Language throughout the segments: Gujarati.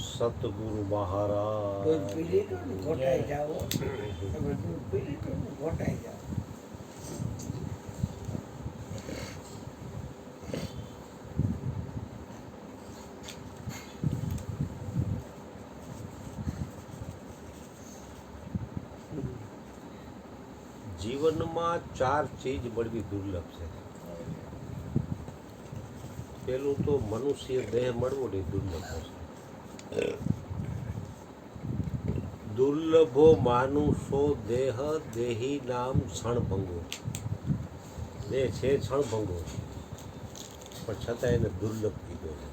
સતગુરુ મહારાજ દૂધ પી લીધું ને ઘોટાઈ જાઓ. તમે દૂધ પી લીધું ને ઘોટાઈ જાઓ. જીવનમાં 4 ચીજ મળવી દુર્લભ છે. પેલું તો મનુષ્ય દેહ મળવો ને દુર્લભ છે. દુર્લભો માનુષો દેહ દેહી નામ ક્ષણભંગો. દેહ છે ક્ષણભંગો, પણ છતાં એને દુર્લભ કીધો છે.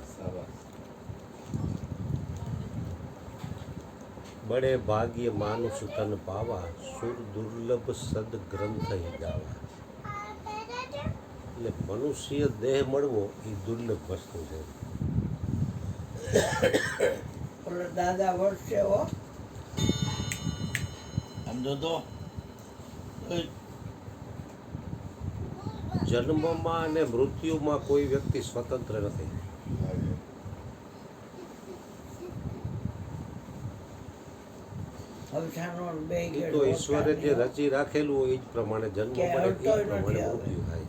બડે ભાગ્ય માનુષ તન પાવા, સુર દુર્લભ સદ ગ્રંથ હી ગાવા. એટલે મનુષ્ય દેહ મળવો એ દુર્લભ વસ્તુ છે. ઓલો દાદા વર્ષે હો. સમજો તો જન્મમાં અને મૃત્યુમાં કોઈ વ્યક્તિ સ્વતંત્ર નથી. અવસાનો બે એ તો ઈશ્વરે જે રચી રાખેલું હોય એ જ પ્રમાણે જન્મ કે મળે, એ જ હટતો પ્રમાણે નથી હવે. મૃત્યુ થાય.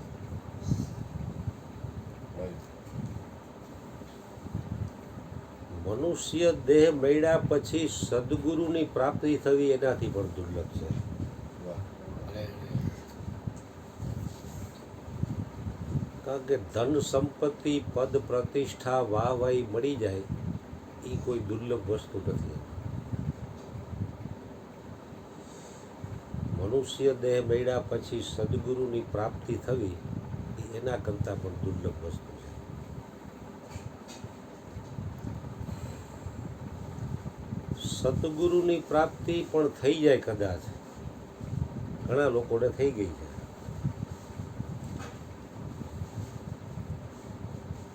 મનુષ્ય દેહ મળ્યા પછી સદગુરુની પ્રાપ્તિ થવી એનાથી પણ દુર્લભ છે. કારણ કે ધન સંપત્તિ પદ પ્રતિષ્ઠા વાહ વાહી મળી જાય એ કોઈ દુર્લભ વસ્તુ નથી. મનુષ્ય દેહ મળ્યા પછી સદગુરુની પ્રાપ્તિ થવી એ એના કરતાં પણ દુર્લભ વસ્તુ છે. સદગુરુની પ્રાપ્તિ પણ થઈ જાય કદાચ, ઘણા લોકોને થઈ ગઈ છે.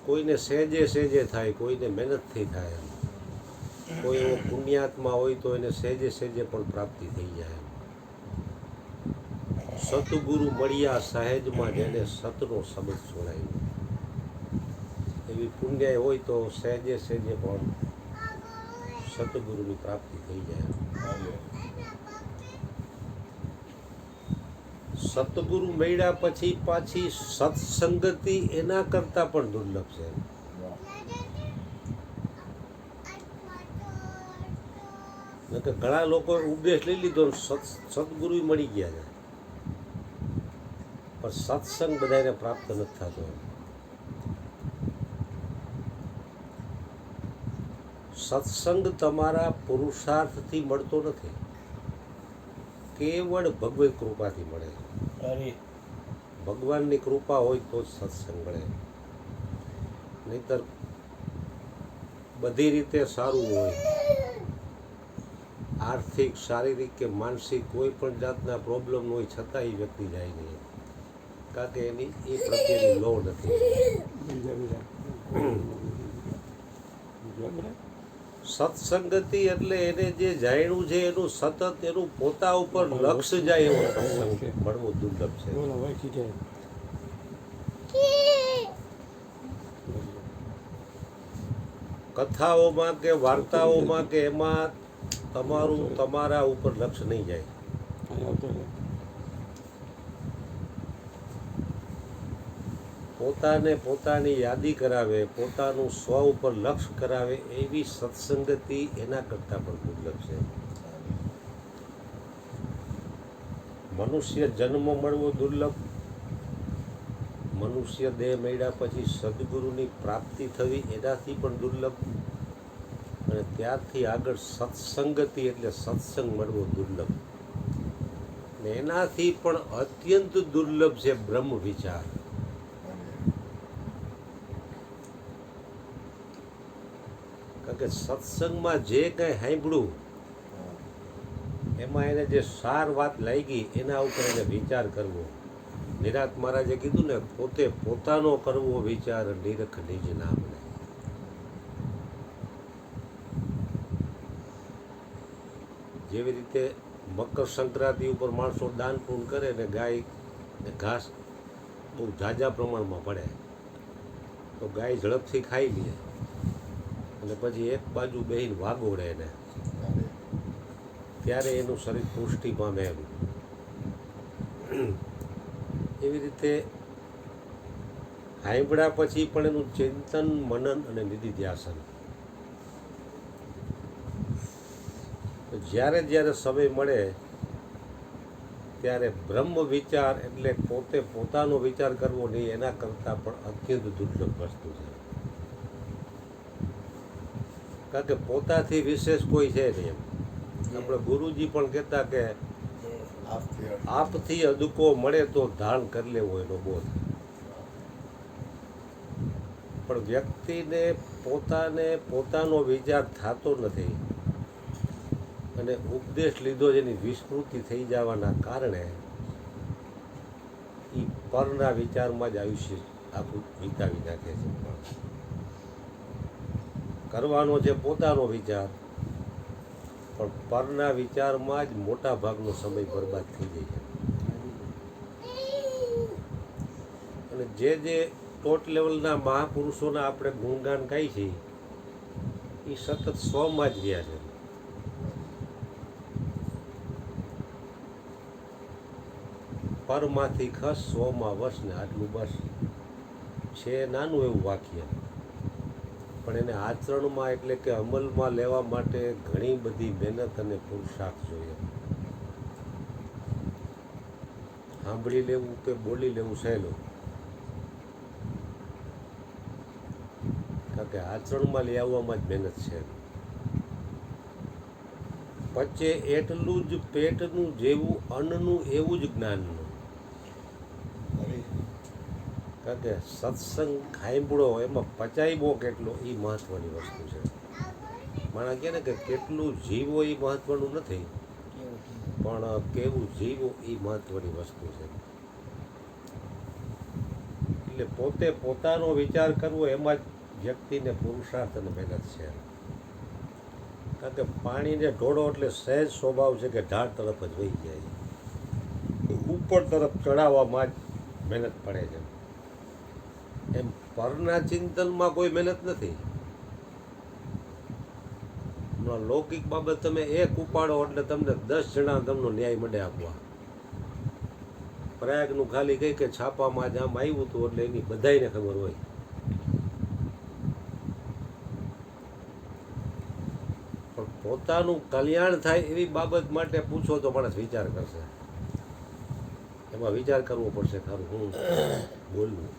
કોઈને સહેજે સહેજે થાય, કોઈને મહેનતથી થાય. કોઈ એવો પુણ્યાત્મા હોય તો એને સહેજે સહેજે પણ પ્રાપ્તિ થઈ જાય. સતગુરુ મળ્યા સહેજમાં જેને સતનો શબ્દ સુણાયો. એવી પુણ્ય હોય તો સહેજે સહેજે પણ સતગુરુની પ્રાપ્તિ થઈ જાય. સતગુરુ મળ્યા પછી પાછી સત્સંગતિ એના કરતાં પણ દુર્લભ છે. કે ઘણા લોકો ઉપદેશ લઈ લીધો, સદગુરુ મળી ગયા છે, પણ સત્સંગ બધાને પ્રાપ્ત નથી થતો. સત્સંગ તમારા પુરુષાર્થથી મળતો નથી, કેવળ ભગવત કૃપાથી મળે. ભગવાનની કૃપા હોય તો જ સત્સંગ મળે, નહીતર બધી રીતે સારું હોય, આર્થિક શારીરિક કે માનસિક કોઈ પણ જાતના પ્રોબ્લેમ હોય છતાં એ વ્યક્તિ જાય નહીં, કારણ કે એની એ પ્રત્યેની લો નથી. સત્સંગતિ એટલે એને જે જાણ્યું છે એનું સતત એનું પોતા ઉપર લક્ષ્ય જાય એવો સત્સંગ મળવો દુર્લભ છે. કથાઓમાં કે વાર્તાઓમાં કે એમાં તમારું તમારા ઉપર લક્ષ્ય નહીં જાય. પોતાને પોતાની યાદી કરાવે, પોતાનું સ્વ ઉપર લક્ષ્ય કરાવે એવી સત્સંગતિ એના કરતાં પણ દુર્લભ છે. મનુષ્ય જન્મ મળવો દુર્લભ, મનુષ્ય દેહ મળ્યા પછી સદગુરુની પ્રાપ્તિ થવી એનાથી પણ દુર્લભ, અને ત્યારથી આગળ સત્સંગતિ એટલે સત્સંગ મળવો દુર્લભ, ને એનાથી પણ અત્યંત દુર્લભ છે બ્રહ્મ વિચાર. કારણ કે સત્સંગમાં જે કંઈ સાંભળ્યું એમાં એને જે સાર વાત લાગી એના ઉપર એને વિચાર કરવો. નિરાંત મહારાજે કીધું ને, પોતે પોતાનો કરવો વિચાર નિરખ નિજ નામને. જેવી રીતે મકર સંક્રાંતિ ઉપર માણસો દાન પૂર્ણ કરે ને ગાય ને ઘાસ બહુ ઝાઝા પ્રમાણમાં પડે તો ગાય ઝડપથી ખાઈ લે, અને પછી એક બાજુ બેહીને વાગોડે એને, ત્યારે એનું શરીર પુષ્ટિ પામે એમ. એવી રીતે હાંભળ્યા પછી પણ એનું ચિંતન, મનન અને નિધિધ્યાસન. તો જ્યારે જ્યારે સમય મળે ત્યારે બ્રહ્મ વિચાર એટલે પોતે પોતાનો વિચાર કરવો નહીં, એના કરતાં પણ અત્યંત દુર્લભ વસ્તુ છે. કારણ કે પોતાથી વિશેષ કોઈ છે નહીં એમ. આપણે ગુરુજી પણ કહેતા કે આપથી અદુકો મળે તો ધારણ કરી લેવો એનો બોધ. પણ વ્યક્તિને પોતાનો વિચાર થતો નથી અને ઉપદેશ લીધો જેની વિસ્મૃતિ થઈ જવાના કારણે એ પરના વિચારમાં જ આયુષ્ય આખું વિતાવી નાખે છે. કરવાનો છે પોતાનો વિચાર, પણ પરના વિચારમાં જ મોટા ભાગનો સમય બરબાદ થઈ જાય છે. અને જે ટોચ લેવલના મહાપુરુષોના આપણે ગુણગાન ગાઈ છીએ એ સતત સ્વમાં જ રહ્યા છે. પરમાંથી ખસ સ્વમાં વસ ને આટલું બસ છે. નાનું એવું વાક્ય, પણ એને આચરણમાં એટલે કે અમલમાં લેવા માટે ઘણી બધી મહેનત અને પુરુષાર્થ જોઈએ. સાંભળી લેવું કે બોલી લેવું સહેલું, કારણ કે આચરણમાં લઈ આવવામાં જ મહેનત છે. પચે એટલું જ પેટનું જેવું અન્નનું એવું જ જ્ઞાનનું. કારણ કે સત્સંગ સાંભળો એમાં પચાવ્યો કેટલો એ મહત્વની વસ્તુ છે. માણસ કહે ને કે કેટલું જીવો એ મહત્વનું નથી, પણ કેવું જીવો એ મહત્વની વસ્તુ છે. એટલે પોતે પોતાનો વિચાર કરવો એમાં જ વ્યક્તિને પુરુષાર્થ અને મહેનત છે. કારણ કે પાણીને ઢોળો એટલે સહેજ સ્વભાવ છે કે ઢાળ તરફ જ વહી જાય, ઉપર તરફ ચડાવવામાં જ મહેનત પડે છે. એમ પરના ચિંતનમાં કોઈ મહેનત નથી. લૌકિક બાબત તમે એક ઉપાડો એટલે તમને 10 જણા તમને ન્યાય મળે આપવા. પ્રયાગનું ખાલી કહી કે છાપામાં જ આમ આવ્યું હતું એટલે એની બધાયને ખબર હોય. પણ પોતાનું કલ્યાણ થાય એવી બાબત માટે પૂછો તો માણસ વિચાર કરશે. એમાં વિચાર કરવો પડશે ખરું હું બોલવું.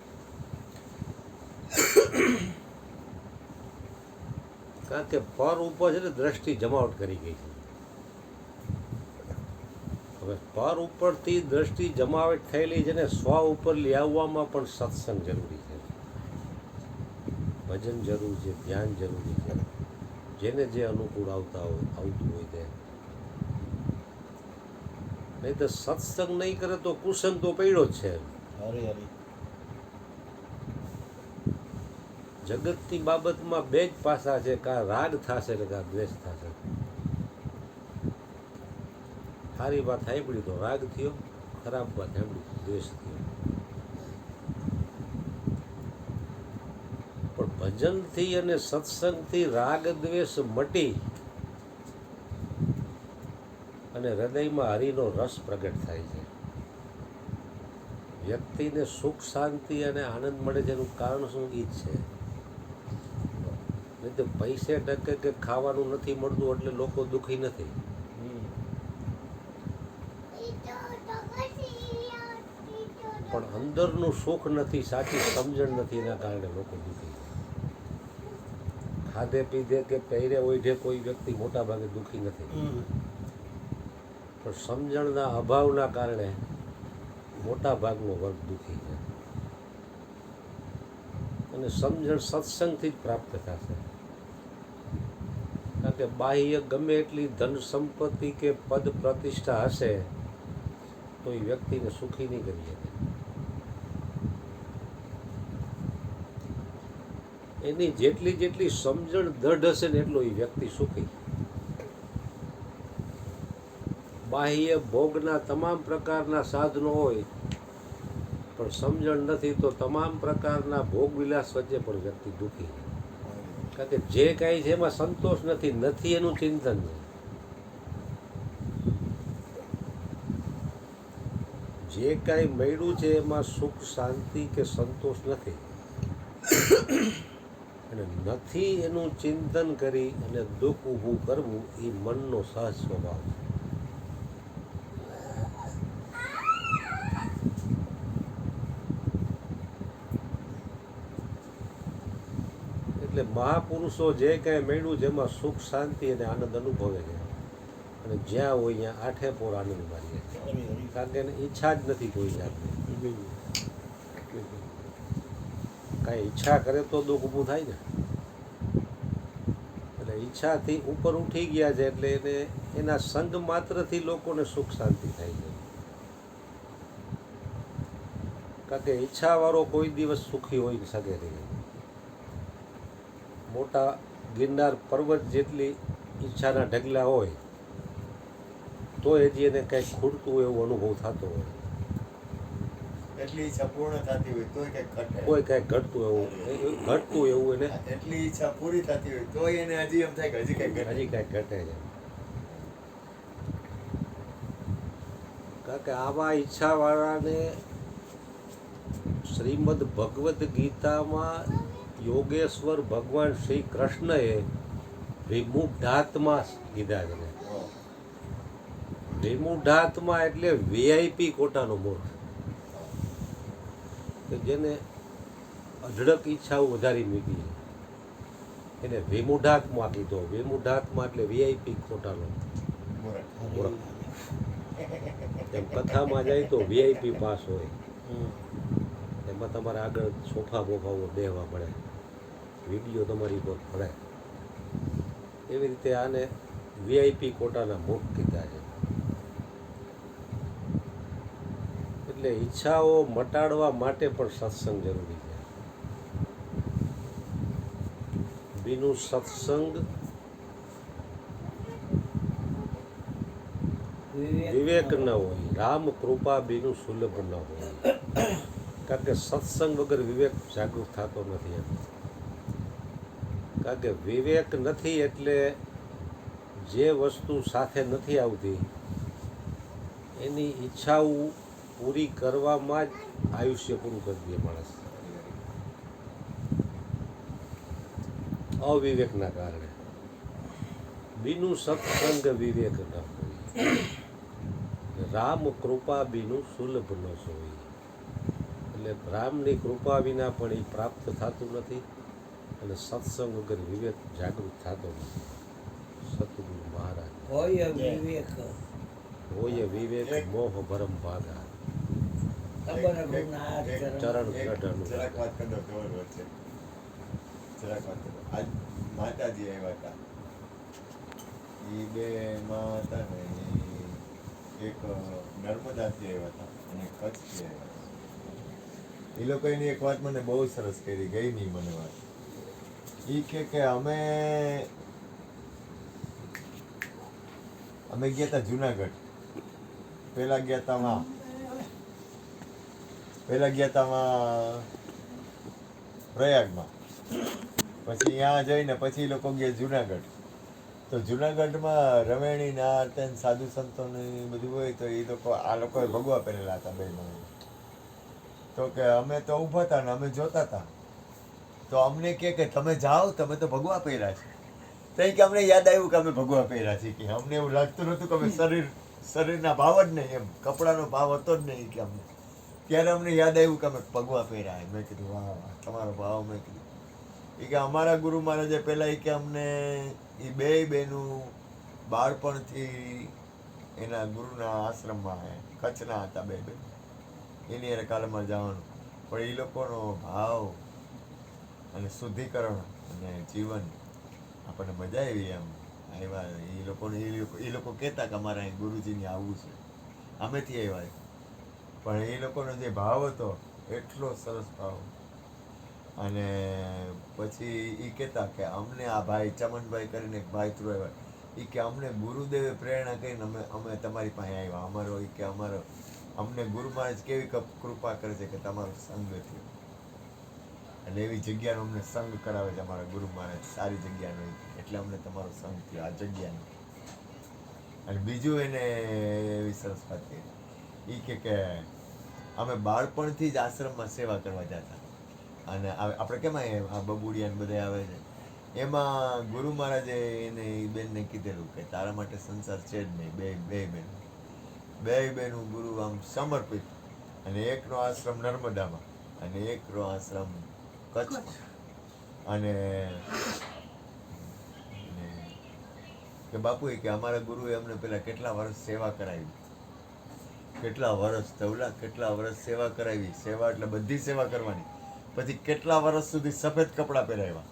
કારણ કે પર ઉપર છે ને દ્રષ્ટિ જમાવટ કરી ગઈ છે. હવે પર ઉપરથી દ્રષ્ટિ જમાવટ થયેલી છે ને સ્વ ઉપર લઈ આવવામાં પણ સત્સંગ જરૂરી છે, ભજન જરૂરી છે, ધ્યાન જરૂરી છે. જેને જે અનુકૂળ આવતું હોય તે. નહીં તો સત્સંગ નહીં કરે તો કુસંગ તો પડ્યો જ છે. જગતની બાબતમાં બે જ પાસા છે, કાં રાગ થશે ને કાં દ્વેષ થશે. સારી વાત સાંભળી તો રાગ થયો, ખરાબ વાત સાંભળી તો દ્વેષ થયો. પણ ભજનથી અને સત્સંગથી રાગ દ્વેષ મટી અને હૃદયમાં હરિનો રસ પ્રગટ થાય છે. વ્યક્તિને સુખ શાંતિ અને આનંદ મળે છે એનું કારણ શું? એ જ છે. નહીં તો પૈસે ટકે કે ખાવાનું નથી મળતું એટલે લોકો દુઃખી નથી. પણ અંદરનું સુખ નથી, સાચી સમજણ નથી, એના કારણે લોકો દુઃખી. ખાધે પીધે કે પહેરે ઓઢે કોઈ વ્યક્તિ મોટા ભાગે દુઃખી નથી, પણ સમજણના અભાવના કારણે મોટા ભાગનો વર્ગ દુઃખી છે. અને સમજણ સત્સંગથી જ પ્રાપ્ત થશે. કારણ કે બાહ્ય ગમે એટલી ધન સંપત્તિ કે પદ પ્રતિષ્ઠા હશે તો એ વ્યક્તિને સુખી નહીં કરી શકે. એની જેટલી સમજણ દઢ હશે ને એટલો એ વ્યક્તિ સુખી. બાહ્ય ભોગના તમામ પ્રકારના સાધનો હોય પણ સમજણ નથી તો તમામ પ્રકારના ભોગ વિલાસ વચ્ચે પણ વ્યક્તિ દુઃખી છે. કારણ કે જે કાંઈ છે એમાં સંતોષ નથી એનું ચિંતન છે. જે કાંઈ મળ્યું છે એમાં સુખ શાંતિ કે સંતોષ નથી, અને નથી એનું ચિંતન કરી અને દુઃખ ઊભું કરવું એ મનનો સહજ સ્વભાવ છે. એટલે મહાપુરુષો જે કાંઈ મળ્યું છે એમાં સુખ શાંતિ અને આનંદ અનુભવે છે, અને જ્યાં હોય ત્યાં આઠે પોર આનંદ મારીએ છે, કારણ કે એને ઈચ્છા જ નથી કોઈ જાતની. કાંઈ ઈચ્છા કરે તો દુઃખ ઊભું થાય ને. એટલે ઈચ્છાથી ઉપર ઉઠી ગયા છે એટલે એને એના સંગ માત્રથી લોકોને સુખ શાંતિ થાય છે. કારણ કે ઈચ્છાવાળો કોઈ દિવસ સુખી હોઈ શકે નહીં. મોટા ગિરનાર પર્વત જેટલી ઈચ્છાના ઢગલા હોય તો હજી એને કંઈક ખૂટતું એવું અનુભવ થતો હોય, એટલી ઈચ્છા પૂર્ણ થતી હોય તોય કંઈક ઘટે, કોઈ કાંઈક ઘટતું એવું એને એટલી ઈચ્છા પૂરી થતી હોય તોય એને હજી એમ થાય કે હજી કંઈક ઘટે. હજી કાંઈક ઘટે છે. કારણ કે આવા ઈચ્છાવાળાને શ્રીમદ ભગવદ્ ગીતામાં યોગેશ્વર ભગવાન શ્રી કૃષ્ણએ વિમુઢાત્મા કીધા છે. વિમુઢાત્મા એટલે વીઆઈપી કોટાનો મૂર્ખ, કે જેને અઢળક ઈચ્છાઓ વધારી મૂકી એને વિમુઢાત્મા કીધો. વિમુઢાત્મા એટલે વીઆઈપી કોટાનો મૂર્ખ. એમ કથામાં જાય તો વીઆઈપી પાસ હોય, એમાં તમારે આગળ સોફા બોફાઓ બેહવા પડે, વિડીયો તમારી પર પડે. એવી રીતે આને વીઆઈપી કોટાના મૂર્ખ કીધા છે. એટલે ઈચ્છાઓ મટાડવા માટે પણ સત્સંગ જરૂરી છે. બીનું સત્સંગ વિવેક ન હોય, રામ કૃપા બીનું સુલભ ન હોય. કારણ કે સત્સંગ વગર વિવેક જાગૃત થતો નથી એમ. કારણ કે વિવેક નથી એટલે જે વસ્તુ સાથે નથી આવતી એની ઈચ્છાઓ પૂરી કરવામાં જ આયુષ્ય પૂરું કરી દે માણસ, અવિવેકના કારણે. બીનું સત્સંગ વિવેક ન હોય, રામ કૃપા બીનું સુલભ ન હોય. એટલે રામની કૃપા વિના પણ એ પ્રાપ્ત થતું નથી, અને સત્સંગ વગર વિવેક જાગૃત થતો નથી. સતગુરુ મહારાજ હોય વિવેક હોય વિવેક મોહ ભરમ ભાગા, ખબર ગુના ચરણ ગઢ જરાક વાત કરતો ખબર વચ્ચે જરાક વાત કરતો. આજ માતાજી આવ્યા હતા, એ બે માં હતા ને એક નર્મદાથી આવ્યા હતા અને કચ્છથી આવ્યા હતા. એ લોકો એની એક વાત મને બહુ સરસ કરી, ગઈ નહીં મને વાત. એ કે અમે ગયા હતા જુનાગઢ. પેલા ગયા હતા પ્રયાગમાં, પછી ત્યાં જઈને પછી એ લોકો ગયા જુનાગઢ. તો જુનાગઢમાં રવેણી ના સાધુ સંતો ને બધું હોય તો એ લોકો આ લોકોએ ભગવા પહેરેલા હતા બે મને. તો કે અમે તો ઊભા હતા ને અમે જોતા હતા, તો અમને કે તમે જાઓ, તમે તો ભગવા પહેર્યા છે. તો કે અમને યાદ આવ્યું કે અમે ભગવા પહેર્યા છીએ. કે અમને એવું લાગતું નહોતું કે અમે શરીરના ભાવ જ નહીં, એમ કપડાનો ભાવ હતો જ નહીં કે અમને. ત્યારે અમને યાદ આવ્યું કે અમે ભગવા પહેર્યા. મેં કીધું વાહ વાહ તમારો ભાવ. મેં કીધું એ કે અમારા ગુરુ મહારાજે પહેલાં એ કે અમને એ બેનું બાળપણથી એના ગુરુના આશ્રમમાં કચ્છના હતા બે એની અરે કાલમાં જવાનું. પણ એ લોકોનો ભાવ અને શુદ્ધિકરણ અને જીવન આપણને મજા આવી એમ આવ્યા. એ લોકો કહેતા કે અમારે અહીં ગુરુજીને આવવું છે, અમેથી આવ્યા. પણ એ લોકોનો જે ભાવ હતો એટલો સરસ ભાવ. અને પછી એ કહેતા કે અમને આ ભાઈ ચમનભાઈ કરીને એક ભાઈ થ્રુ આવ્યા, એ કે અમને ગુરુદેવે પ્રેરણા કરીને અમે તમારી પાસે આવ્યા. અમને ગુરુ મહારાજ કેવી કૃપા કરે છે કે તમારો સંગ થયો. અને એવી જગ્યાનો અમને સંગ કરાવે છે અમારા ગુરુ મહારાજ, સારી જગ્યાનો, એટલે અમને તમારો સંગ થયો આ જગ્યાનો. અને બીજું એને એવી સરસ વાત કરી કે અમે બાળપણથી જ આશ્રમમાં સેવા કરવા જતા. અને આપણે કેમ આ બબુડિયા ને બધા આવે છે, એમાં ગુરુ મહારાજે એને એ બેનને કીધેલું કે તારા માટે સંસાર છે જ નહીં, બે બેનું ગુરુ આમ સમર્પિત. અને એકનો આશ્રમ નર્મદામાં અને એકનો આશ્રમ કચ્છમાં. અને કે બાપુ કે અમારા ગુરુએ અમને પેલા કેટલા વર્ષ સેવા કરાવી, કેટલા વર્ષ સેવા કરાવી. સેવા એટલે બધી સેવા કરવાની. પછી કેટલા વર્ષ સુધી સફેદ કપડાં પહેરાવ્યા.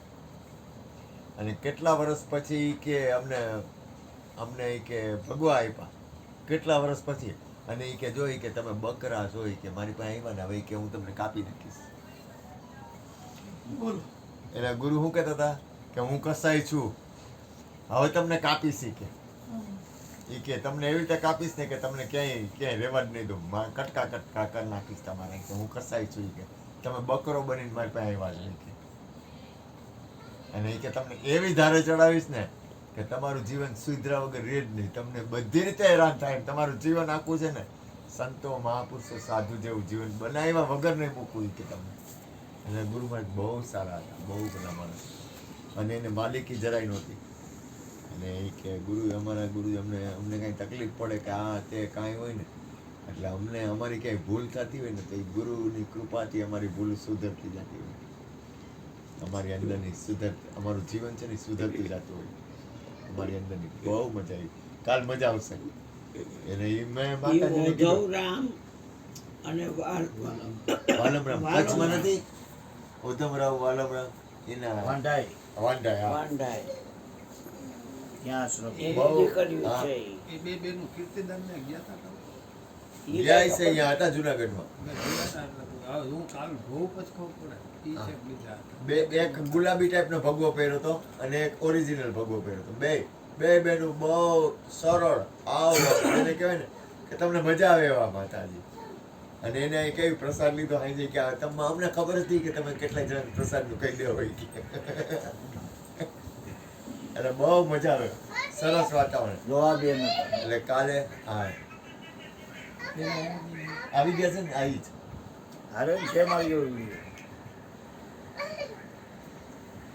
અને કેટલા વર્ષ પછી કે અમને કે ભગવા આપ્યા, કેટલા વર્ષ પછી. અને એ કે જોઈ કે તમે બકરા છો, કે મારી પાસે આવ્યા ને હવે કે હું તમને કાપી નાખીશ. એટલે ગુરુ શું કહેતા હતા કે હું કસાઈ છું, હવે તમને કાપીશ. કે તમને એવી રીતે કાપીશ ને કે તમને ક્યાંય રહેવા જ નહીં દઉં, કટકા કરી નાખીશ તમારે, કે હું કસાઈ છું. કે તમે બકરો બનીને મારી પાસે આવ્યા છો. અને કે તમને એવી ધારે ચડાવીશ ને કે તમારું જીવન સુધરા વગર રહે જ નહીં, તમને બધી રીતે હેરાન થાય. તમારું જીવન આખું છે ને સંતો મહાપુરુષો સાધુ જેવું જીવન બનાવ્યા વગર નહીં મૂકવું કે તમને. અને ગુરુ મહારાજ બહુ સારા હતા, બહુ બધા માણસ. અને એને માલિકી જરાય નહોતી. અને એ કે અમારા ગુરુ અમને કાંઈ તકલીફ પડે કે આ તે કાંઈ હોય ને, એટલે અમને અમારી ક્યાંય ભૂલ થતી હોય ને તો એ ગુરુની કૃપાથી અમારી ભૂલ સુધરતી જતી હોય, અમારી અંદરની અમારું જીવન છે ને સુધરતું જતું હોય અમારી અંદરની. બહુ મજા આવી, કાલ મજા આવશે. એને મેં માતાજીને કીધું ઉધવરામ અને વાલમરામ કચ્છમાં નથી, ઉધમરાવ વાલમરામ એના વાંઢાય. ત્યાં આશ્રમ એની બહુ, દીકરીઓ હા. છે. એ બેનું કીર્તિદાનને ગયા હતા તમે? ગયા છે અહીંયા હતા જુનાગઢમાં. મેં જોયા હતા એટલે હવે હું કાલ જોઉં પછી ખબર પડે. ઈ છે કે બીજા હતા? એક ગુલાબી ટાઈપનો ભગવો પહેર્યો હતો અને એક ઓરિજિનલ ભગવો પહેર્યો હતો. બે બેનું બહુ સરળ એને કહેવાય ને કે તમને મજા આવે એવા માતાજી. અને એને કેવી પ્રસાદ લીધો અહીં કે અમને ખબર હતી કે તમે કેટલા જણા પ્રસાદનું કહી દેવો હોય કે. એટલે બહુ મજા આવે, સરસ વાતાવરણ. એટલે કાલે હા આવી ગયા છે ને, આવી જ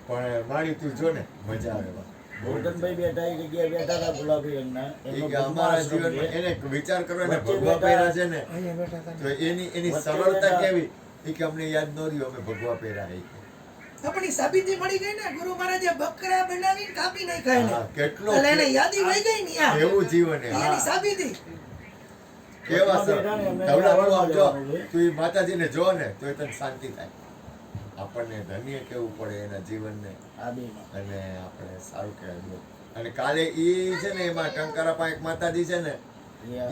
પણ મારી તું જો ને મજા આવે એવા. ગોરધનભાઈ બેઠા એ જગ્યાએ બેઠા હતા ગુલાબી રંગના. એ કે અમારા જીવનમાં એને વિચાર કરો ને, ભગવા પહેર્યા છે ને અહીંયા બેઠા હતા તો એની સરળતા કેવી એ કે અમને યાદ ન રહ્યું અમે ભગવા પહેર્યા. એ આપણી સાબિતી મળી ગઈ ને, ગુરુ મહારાજે બકરા બનાવીને કાપી નાખ્યા એને. હા, કેટલો એટલે એને યાદી વહી ગઈ ને યાર. એવું જીવન એની સાબિતી. કેવા સર ધવલા આમ જો તું ઈ માતાજીને જો ને તો તને શાંતિ થાય. આપણને ધન્ય કેવું પડે એના જીવનને, આ બેમાં. અને આપણે સારું કહેવાય બહુ. અને કાલે ઈ છે ને એમાં ટંકારાપા એક માતાજી છે ને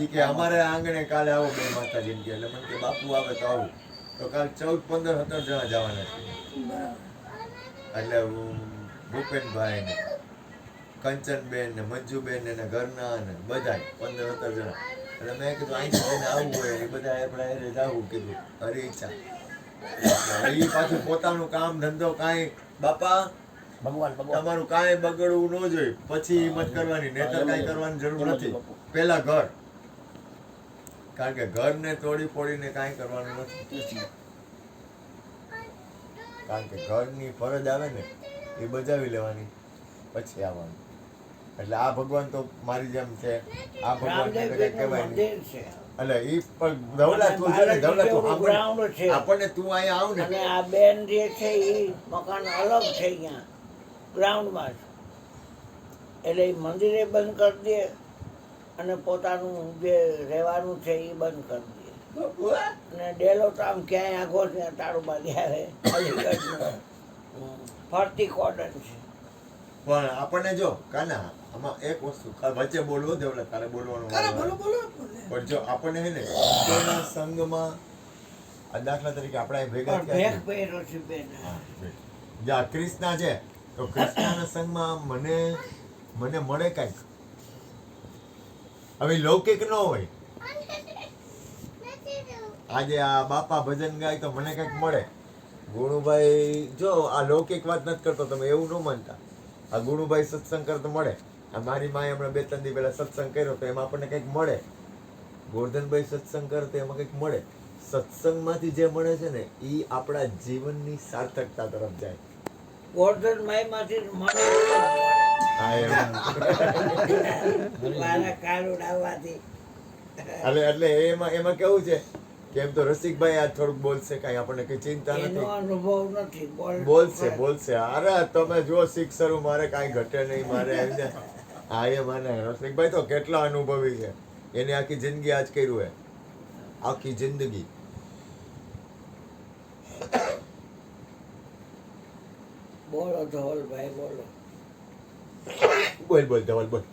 ઈ કે અમારે આંગણે કાલે આવો બે માતાજી કે. એટલે મને કે બાપુ આવે તો આવું. તો કાલ 14, 15, 17 જણા જવાના છે. એટલે ભૂપેનભાઈ ને કંચનબેન ને મંજુબેન ને એના ઘરના ને બધા 15, 17 જણા. એટલે મેં કીધું અહીંથી લઈને આવવું હોય એ બધા આપણે એને જવું કીધું હરી ઈચ્છા. એ પાછું પોતાનું કામ ધંધો કાંઈ બાપા ભગવાન તમારું કાંઈ બગડવું ન જોઈએ, પછી હિંમત કરવાની, નહીંતર કાંઈ કરવાની જરૂર નથી. પેલા ઘર, કારણ કે ઘરને તોડી ફોડીને કાંઈ કરવાનું નથી. કારણ કે ઘરની ફરજ આવે ને એ બજાવી લેવાની, પછી આવવાનું. એટલે આ ભગવાન તો મારી જેમ છે, આ ભગવાન કહેવાય નહીં. મંદિર છે એટલે ઈ પણ ધવલા તું છે ને, ધવલા તું ગ્રાઉન્ડ છે. આપણને તું અહીંયા આવ ને અને આ બેન જે છે એ મકાન અલગ છે અહીંયા ગ્રાઉન્ડમાં જ. એટલે એ મંદિરે બંધ કરી દે અને પોતાનું જે રહેવાનું છે એ બંધ કરી દે. અને ડેલો તો આમ ક્યાંય આખો ત્યાં તાળું બાંધી આવે. અલીગઢનો ફરતી કોર્ડન છે. પણ આપણને જો કાના આમાં એક વસ્તુ વચ્ચે બોલવો દેવલા તારે બોલવાનું અરે બોલો બોલો. પણ જો આપણને હે ને તેના સંઘમાં આ દાખલા તરીકે આપણે અહીં ભેગા પણ થયા ભેખ પહેર્યો છે બેન. હા, જે આ ક્રિષ્ના છે તો ક્રિષ્નાના સંઘમાં મને મળે કાંઈક. હવે લૌકિક ન હોય, આજે આ બાપા ભજન ગાય તો મને કંઈક મળે, ગુણુભાઈ જો આ લૌકિક વાત નથી કરતો, તમે એવું ન માનતા. આ ગુણુભાઈ સત્સંગ કરતો મળે. આ મારી માએ હમણાં 2-3 દી પહેલા સત્સંગ કર્યો તો એમાં આપણને કંઈક મળે. ગોરધનભાઈ સત્સંગ કરે તો એમાં કંઈક મળે. સત્સંગમાંથી જે મળે છે ને એ આપણા જીવનની સાર્થકતા તરફ જાય. ગોર્ધન માયમાંથી જ મને હા એમ. મારા કાન ઉડાવવાથી એટલે એમાં કેવું છે કે એમ તો રસિકભાઈ આ થોડુંક બોલશે, કાંઈ આપણને કઈ ચિંતા એનો નથી. અનુભવ નથી. બોલશે. અરે તમે જો શિક્ષરું મારે કાંઈ ઘટે નહીં, મારે આવીને હા એ માને. રસિકભાઈ તો કેટલા અનુભવી છે, એને આખી જિંદગી આજ કર્યું હે, આખી જિંદગી. બોલો ધવલભાઈ બોલો. બોલ ધવલ બોલ.